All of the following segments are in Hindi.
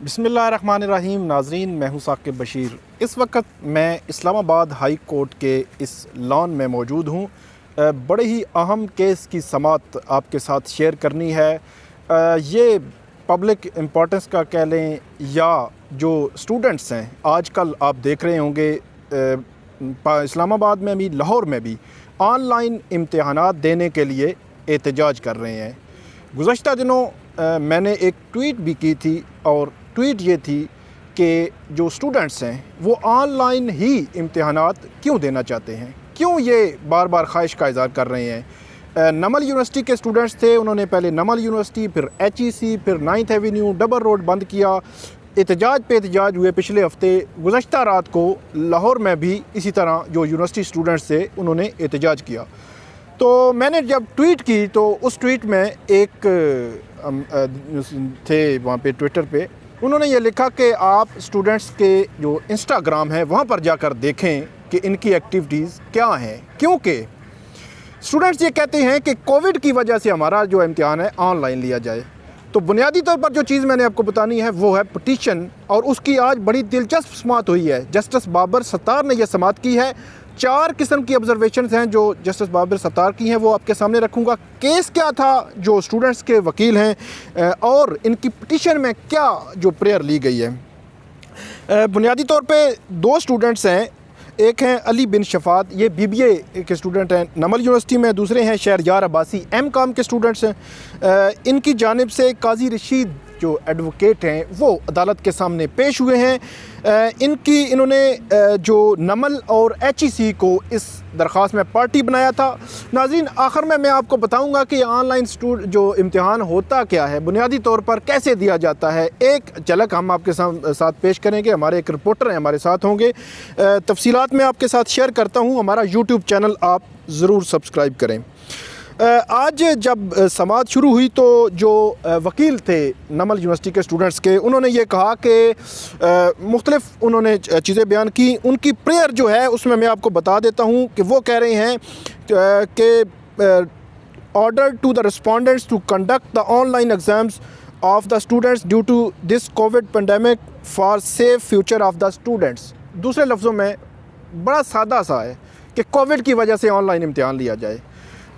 बिस्मिल्लाहिर्रहमानिर्रहीम। नाज़रीन, मैं हूँ साकिब बशीर। इस वक्त मैं इस्लामाबाद हाई कोर्ट के इस लॉन में मौजूद हूँ। बड़े ही अहम केस की समाअत आपके साथ शेयर करनी है। ये पब्लिक इम्पोर्टेंस का कह लें या जो स्टूडेंट्स हैं, आजकल आप देख रहे होंगे इस्लामाबाद में भी, लाहौर में भी ऑनलाइन इम्तिहानात देने के लिए एहतजाज कर रहे हैं। गुज़श्ता दिनों मैंने एक ट्वीट भी की थी और ट्वीट ये थी कि जो स्टूडेंट्स हैं वो ऑनलाइन ही इम्तिहानात क्यों देना चाहते हैं, क्यों ये बार बार ख्वाहिश का इज़हार कर रहे हैं। नमल यूनिवर्सिटी के स्टूडेंट्स थे, उन्होंने पहले नमल यूनिवर्सिटी, फिर HEC, फिर 9th एवेन्यू, डबल रोड बंद किया। एहतजाज पे एहतजाज हुए। पिछले हफ़्ते गुज़श्ता रात को लाहौर में भी इसी तरह जो यूनिवर्सिटी स्टूडेंट्स थे उन्होंने एहतजाज किया। तो मैंने जब ट्वीट की तो उस ट्वीट में एक थे वहाँ पे ट्विटर पे, उन्होंने ये लिखा कि आप स्टूडेंट्स के जो इंस्टाग्राम है वहाँ पर जाकर देखें कि इनकी एक्टिविटीज़ क्या हैं, क्योंकि स्टूडेंट्स ये कहते हैं कि कोविड की वजह से हमारा जो इम्तिहान है ऑनलाइन लिया जाए। तो बुनियादी तौर पर जो चीज़ मैंने आपको बतानी है वो है पिटीशन, और उसकी आज बड़ी दिलचस्प समाअत हुई है। जस्टिस बाबर सत्तार ने यह समाअत की है। 4 किस्म की ऑब्जर्वेशंस हैं जो जस्टिस बाबर सत्तार की हैं, वो आपके सामने रखूँगा। केस क्या था जो स्टूडेंट्स के वकील हैं और इनकी पिटीशन में क्या जो प्रेयर ली गई है। बुनियादी तौर पे 2 स्टूडेंट्स हैं, एक हैं अली बिन शफात, ये BBA के स्टूडेंट हैं नमल यूनिवर्सिटी में। दूसरे हैं शहरयार अब्बासी, MCOM के स्टूडेंट्स हैं। इनकी जानिब से काजी रशीद जो एडवोकेट हैं वो अदालत के सामने पेश हुए हैं। इन्होंने जो नमल और HEC को इस दरख्वास्त में पार्टी बनाया था। नाज़रीन, आखिर में मैं आपको बताऊंगा कि ऑनलाइन जो इम्तिहान होता क्या है, बुनियादी तौर पर कैसे दिया जाता है। एक झलक हम आपके साथ पेश करेंगे। हमारे एक रिपोर्टर हैं, हमारे साथ होंगे। तफसीलात मैं आपके साथ शेयर करता हूँ। हमारा YouTube चैनल आप ज़रूर सब्सक्राइब करें। आज जब समाअत शुरू हुई तो जो वकील थे नमल यूनिवर्सिटी के स्टूडेंट्स के, उन्होंने ये कहा कि मुख्तलिफ उन्होंने चीज़ें बयान की। उनकी प्रेयर जो है उसमें मैं आपको बता देता हूँ कि वो कह रहे हैं कि order to the respondents to conduct the online exams of the students due to this covid pandemic for safe future of the students. दूसरे लफ्ज़ों में बड़ा सादा सा है कि कोविड की वजह से ऑनलाइन इम्तिहान लिया जाए।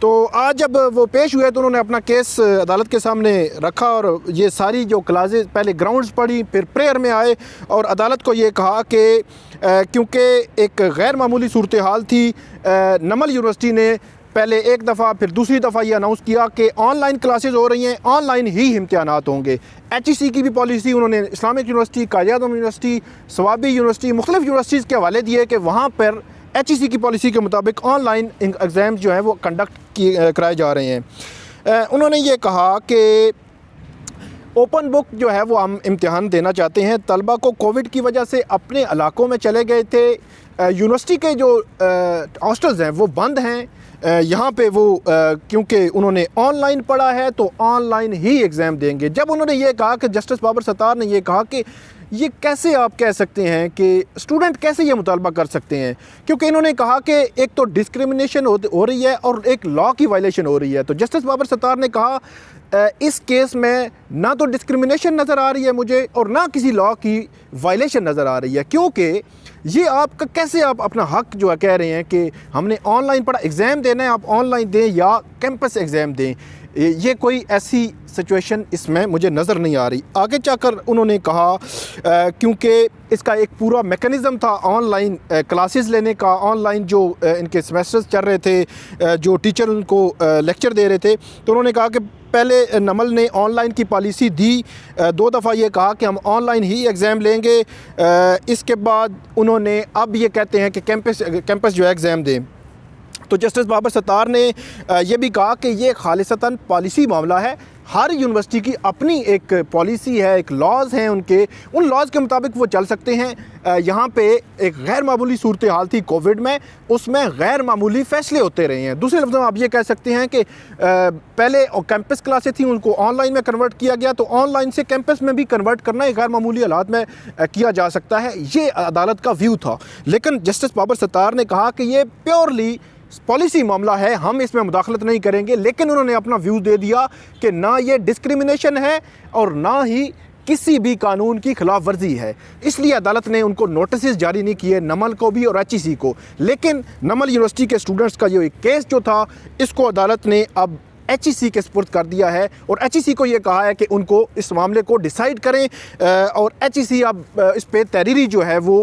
तो आज जब वो पेश हुए तो उन्होंने अपना केस अदालत के सामने रखा और ये सारी जो क्लासेस पहले ग्राउंड्स पढ़ी, फिर प्रेयर में आए और अदालत को ये कहा कि क्योंकि एक गैर मामूली सूरत हाल थी, नमल यूनिवर्सिटी ने पहले एक दफ़ा फिर दूसरी दफ़ा ये अनाउंस किया कि ऑनलाइन क्लासेस हो रही हैं, ऑनलाइन ही इम्तिहानात होंगे। HEC की भी पॉलिसी उन्होंने Islamic university, Quaid-e-Azam university, Swabi university, मुख्तलिफ यूनिवर्सिटीज़ के हवाले दिए कि वहाँ पर HEC की पॉलिसी के मुताबिक ऑनलाइन एग्ज़ाम जो है वो कंडक्ट कराए जा रहे हैं। उन्होंने ये कहा कि ओपन बुक जो है वो हम इम्तिहान देना चाहते हैं। तलबा को कोविड की वजह से अपने इलाकों में चले गए थे। यूनिवर्सिटी के जो हॉस्टल्स हैं वो बंद हैं। यहाँ पे वो क्योंकि उन्होंने ऑनलाइन पढ़ा है तो ऑनलाइन ही एग्ज़ाम देंगे। जब उन्होंने ये कहा कि जस्टिस बाबर सत्तार ने ये कहा कि ये कैसे आप कह सकते हैं कि स्टूडेंट कैसे ये मुतालबा कर सकते हैं, क्योंकि इन्होंने कहा कि एक तो डिस्क्रिमिनेशन हो रही है और एक लॉ की वायलेशन हो रही है। तो जस्टिस बाबर सत्तार ने कहा इस केस में ना तो डिस्क्रिमिनेशन नज़र आ रही है मुझे और ना किसी लॉ की वायलेशन नज़र आ रही है, क्योंकि ये आपका कैसे आप अपना हक जो है कह रहे हैं कि हमने ऑनलाइन पढ़ा, एग्ज़ाम देना है, आप ऑनलाइन दें या कैंपस एग्ज़ाम दें। ये कोई ऐसी सिचुएशन इसमें मुझे नज़र नहीं आ रही। आगे जाकर उन्होंने कहा क्योंकि इसका एक पूरा मेकनिज़म था ऑनलाइन क्लासेस लेने का, ऑनलाइन जो इनके सेमेस्टर्स चल रहे थे, जो टीचर उनको लेक्चर दे रहे थे, तो उन्होंने कहा कि पहले नमल ने ऑनलाइन की पॉलिसी दी, 2 दफ़ा ये कहा कि हम ऑनलाइन ही एग्ज़ाम लेंगे। इसके बाद उन्होंने अब ये कहते हैं कि कैंपस जो है एग्ज़ाम दें। तो जस्टिस बाबर सत्तार ने ये भी कहा कि ये खालिसतन पॉलिसी मामला है। हर यूनिवर्सिटी की अपनी एक पॉलिसी है, एक लॉज हैं उनके, उन लॉज के मुताबिक वो चल सकते हैं। यहाँ पे एक गैर मामूली सूरत हाल थी कोविड में, उसमें गैर मामूली फ़ैसले होते रहे हैं। दूसरे लफ्ज़ों में आप ये कह सकते हैं कि पहले कैंपस क्लासेस थी उनको ऑनलाइन में कन्वर्ट किया गया, तो ऑनलाइन से कैंपस में भी कन्वर्ट करना एक गैर मामूली हालात में किया जा सकता है। ये अदालत का व्यू था। लेकिन जस्टिस बाबर सत्तार ने कहा कि ये प्योरली पॉलिसी मामला है, हम इसमें मुदाखलत नहीं करेंगे। लेकिन उन्होंने अपना व्यू दे दिया कि ना ये डिस्क्रिमिनेशन है और ना ही किसी भी कानून की खिलाफ वर्जी है। इसलिए अदालत ने उनको नोटिस जारी नहीं किए, नमल को भी और HEC को। लेकिन नमल यूनिवर्सिटी के स्टूडेंट्स का जो एक केस जो था, इसको अदालत ने अब HEC के सपुर्द कर दिया है और HEC को ये कहा है कि उनको इस मामले को डिसाइड करें और HEC अब इस पे तहरीरी जो है वो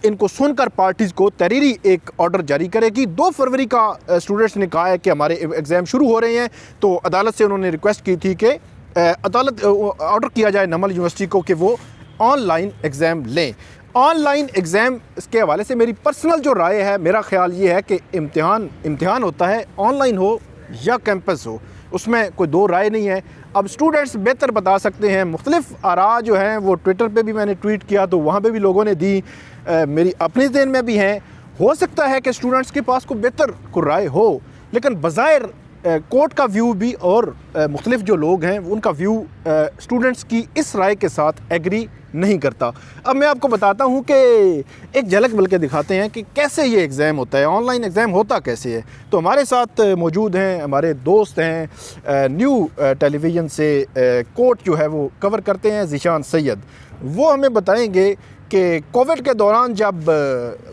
इनको सुनकर पार्टीज़ को तहरीरी एक ऑर्डर जारी करेगी। 2 फरवरी का स्टूडेंट्स ने कहा है कि हमारे एग्ज़ाम शुरू हो रहे हैं, तो अदालत से उन्होंने रिक्वेस्ट की थी कि अदालत ऑर्डर किया जाए नमल यूनिवर्सिटी को कि वो ऑनलाइन एग्ज़ाम लें। ऑनलाइन एग्ज़ाम इसके हवाले से मेरी पर्सनल जो राय है, मेरा ख़्याल ये है कि इम्तिहान होता है, ऑनलाइन हो या कैंपस हो, उसमें कोई दो राय नहीं है। अब स्टूडेंट्स बेहतर बता सकते हैं, मुख्तलिफ आरा जो हैं वो ट्विटर पे भी मैंने ट्वीट किया तो वहाँ पे भी लोगों ने दी, मेरी अपने ज़हन में भी हैं। हो सकता है कि स्टूडेंट्स के पास कोई बेहतर कोई राय हो, लेकिन बज़ाहिर कोर्ट का व्यू भी और मुख्तलिफ जो लोग हैं उनका व्यू स्टूडेंट्स की इस राय के साथ एग्री नहीं करता। अब मैं आपको बताता हूं कि एक झलक बल्कि दिखाते हैं कि कैसे ये एग्ज़ाम होता है, ऑनलाइन एग्ज़ाम होता कैसे है। तो हमारे साथ मौजूद हैं हमारे दोस्त हैं, न्यू टेलीविज़न से कोर्ट जो है वो कवर करते हैं, ज़ीशान सैयद। वो हमें बताएंगे कि कोविड के दौरान जब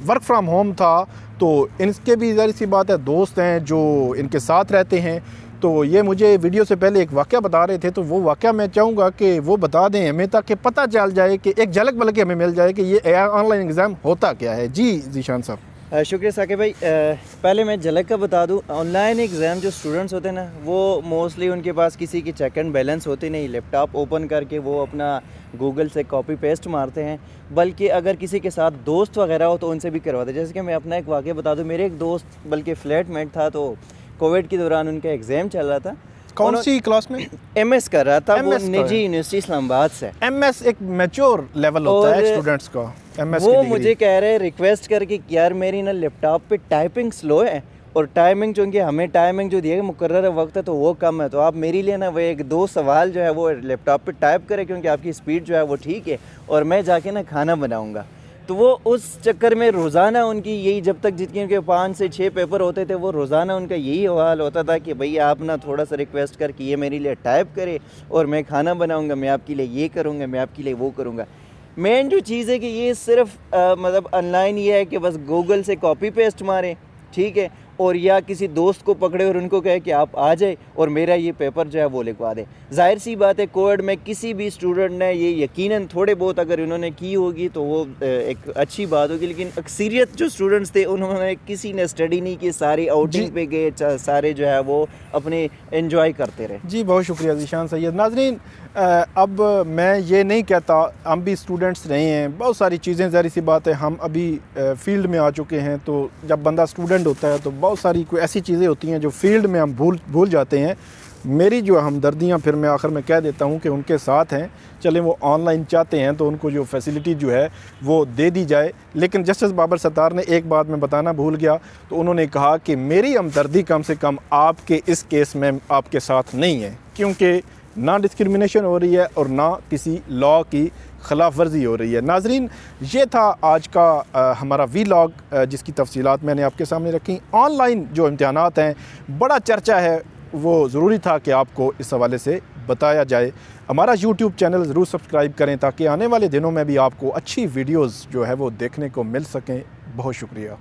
वर्क फ्रॉम होम था तो इनके भी ज़ाहिर सी बात है दोस्त हैं जो इनके साथ रहते हैं। तो ये मुझे वीडियो से पहले एक वाक़या बता रहे थे, तो वो वाक़या मैं चाहूँगा कि वो बता दें हमें, ताकि पता चल जाए कि एक झलक बल्कि हमें मिल जाए कि ये ऑनलाइन एग्ज़ाम होता क्या है। जी ज़ीशान साहब। शुक्रिया साकिब भाई। पहले मैं झलक का बता दूं, ऑनलाइन एग्ज़ाम जो स्टूडेंट्स होते हैं ना, वो मोस्टली उनके पास किसी की चेक एंड बैलेंस होती नहीं, लैपटॉप ओपन करके वो अपना गूगल से कॉपी पेस्ट मारते हैं। बल्कि अगर किसी के साथ दोस्त वगैरह हो तो उनसे भी करवाते हैं। जैसे कि मैं अपना एक वाक़या बता दूं, मेरे एक दोस्त बल्कि फ्लैटमेट था, तो कोविड के दौरान उनका एग्ज़ाम चल रहा था। कौन सी क्लास में? MS कर रहा था, वो निजी यूनिवर्सिटी इस्लामाबाद से। MS एक मैच्योर लेवल होता है स्टूडेंट्स का, MS वो मुझे कह रहे रिक्वेस्ट करके कि यार मेरी ना लैपटॉप पे टाइपिंग स्लो है और टाइमिंग चूँकि हमें टाइमिंग जो दिया मुकर्रर वक्त है तो वो कम है, तो आप मेरे लिए ना वो 1-2 सवाल जो है वो लैपटॉप पे टाइप करें क्योंकि आपकी स्पीड जो है वो ठीक है, और मैं जाके ना खाना बनाऊँगा। तो वो उस चक्कर में रोज़ाना उनकी यही, जब तक जितने उनके 5 से 6 पेपर होते थे, वो रोज़ाना उनका यही हाल होता था कि भाई आप ना थोड़ा सा रिक्वेस्ट कर कि ये मेरे लिए टाइप करे और मैं खाना बनाऊँगा, मैं आपके लिए ये करूँगा, मैं आपके लिए वो करूँगा। मेन जो चीज़ है कि ये सिर्फ मतलब ऑनलाइन ये है कि बस गूगल से कॉपी पेस्ट मारें, ठीक है, और या किसी दोस्त को पकड़े और उनको कहे कि आप आ जाए और मेरा ये पेपर जो है वो लिखवा दें। जाहिर सी बात है कोविड में किसी भी स्टूडेंट ने ये यकीनन थोड़े बहुत अगर इन्होंने की होगी तो वो एक अच्छी बात होगी, लेकिन अक्सरियत जो स्टूडेंट्स थे उन्होंने किसी ने स्टडी नहीं की, सारे आउटिंग पे गए, सारे जो है वो अपने एंजॉय करते रहे। जी बहुत शुक्रिया ज़ीशान सैयद। नाज़रीन, अब मैं ये नहीं कहता, हम भी स्टूडेंट्स रहे हैं, बहुत सारी चीज़ें ज़ाहिर सी बात है हम अभी फील्ड में आ चुके हैं, तो जब बंदा स्टूडेंट होता है तो बहुत सारी कोई ऐसी चीज़ें होती हैं जो फील्ड में हम भूल जाते हैं। मेरी जो हमदर्दियाँ फिर मैं आखिर में कह देता हूँ कि उनके साथ हैं, चले वो ऑनलाइन चाहते हैं तो उनको जो फैसिलिटी जो है वो दे दी जाए। लेकिन जस्टिस बाबर सत्तार ने एक बात मैं बताना भूल गया, तो उन्होंने कहा कि मेरी हमदर्दी कम से कम आपके इस केस में आपके साथ नहीं है, क्योंकि ना डिस्क्रिमिनेशन हो रही है और ना किसी लॉ की खिलाफ वर्जी हो रही है। नाजरीन, ये था आज का हमारा वीलॉग जिसकी तफसीलात मैंने आपके सामने रखी। ऑनलाइन जो इम्तिहानात हैं, बड़ा चर्चा है, वो ज़रूरी था कि आपको इस हवाले से बताया जाए। हमारा YouTube चैनल ज़रूर सब्सक्राइब करें ताकि आने वाले दिनों में भी आपको अच्छी वीडियोज़ जो है वो देखने को मिल सकें। बहुत शुक्रिया।